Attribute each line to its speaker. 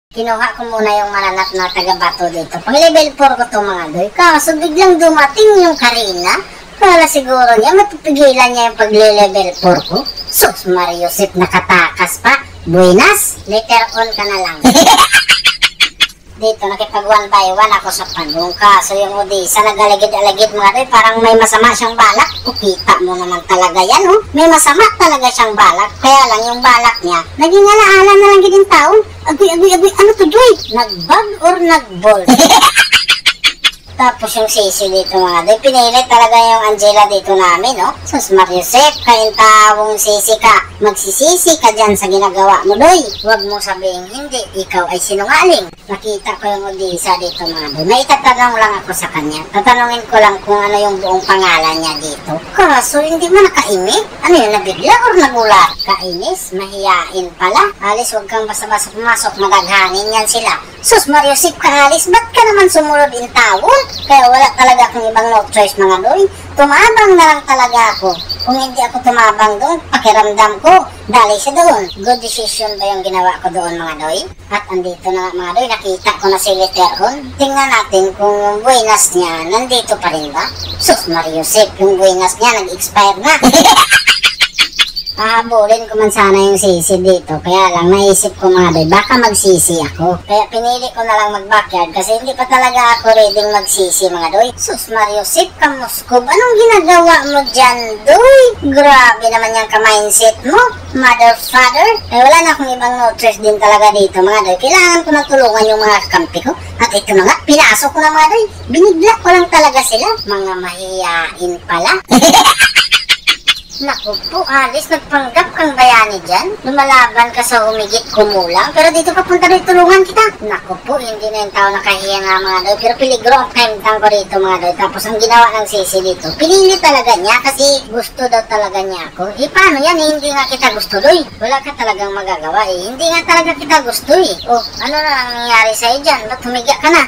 Speaker 1: Kinuha ko muna yung mananap na taga-bato dito. Pang level 4 ko to mga doy. Kaso biglang dumating yung Karina. Kala siguro niya mapipigilan niya yung pagle-level 4 ko. Sus, Mario Sip, nakatakas pa. Buenas, later on ka na lang. Dito, nakipag 1 by 1 ako sa pagong. Kaso yung Odisa, nag-alagid-alagid mga doy. Parang may masama siyang balak. Kita mo naman talaga yan, oh. May masama talaga siyang balak. Kaya lang yung balak niya, naging alaala na lang ginin taon. Agoy, ano to, Joy? Nag-bug or nag-ball? Tapos yung sisi dito mga doy, pinili talaga yung Angela dito namin, no? Sus, Mariusep, kain tawong sisi ka. Magsisisi ka dyan sa ginagawa mo, doy. Huwag mo sabihin hindi, ikaw ay sinungaling. Nakita ko yung Odisa dito mga doy. May itatanong lang ako sa kanya. Tatanungin ko lang kung ano yung buong pangalan niya dito. Kaso hindi mo nakaimik? Ano yun, nabigla or nagulat? Kainis, mahiyain pala. Alis, huwag kang basta-basta pumasok, madaghanin yan sila. Sus, Mariusep ka, Alis, ba't ka naman sumunod in tawon? Kaya wala talaga akong ibang no choice mga doy. Tumabang na lang talaga ako. Kung hindi ako tumabang doon, pakiramdam ko, dali siya doon. Good decision ba yung ginawa ko doon mga doy? At andito na nga mga doy, nakita ko na si Literon. Tingnan natin kung yung buenas niya nandito pa rin ba? Sus, Mariusep, yung buenas niya nag-expire na. Pahabulin ko man sana yung sisi dito. Kaya lang naisip ko mga doy, baka magsisi ako. Kaya pinili ko na lang mag-backyard kasi hindi pa talaga ako ready magsisi mga doy. Sus, Mariusep, kamuskob, anong ginagawa mo dyan, doy? Grabe naman yung ka-mindset mo, mother, father. Eh wala na akong ibang notes din talaga dito mga doy. Kailangan ko magtulungan yung mga kampi ko. At ito na nga, pinasok ko na mga doy. Binigla ko lang talaga sila. Mga mahiyain pala. Naku po, Alice, nagpanggap kang bayani dyan. Lumalaban ka sa humigit kumulang, pero dito ka punta rin tulungan kita. Naku po, hindi na yung tao nakahiya nga mga doy, pero piligro ang kaimtang ko rito mga doy. Tapos ang ginawa ng sisi dito, pinili talaga niya kasi gusto daw talaga niya ako. Eh paano yan, hindi nga kita gusto doy. Wala ka talagang magagawa hindi nga talaga kita gusto Oh, ano na nangyayari sa'yo dyan? Ba't humiga ka na?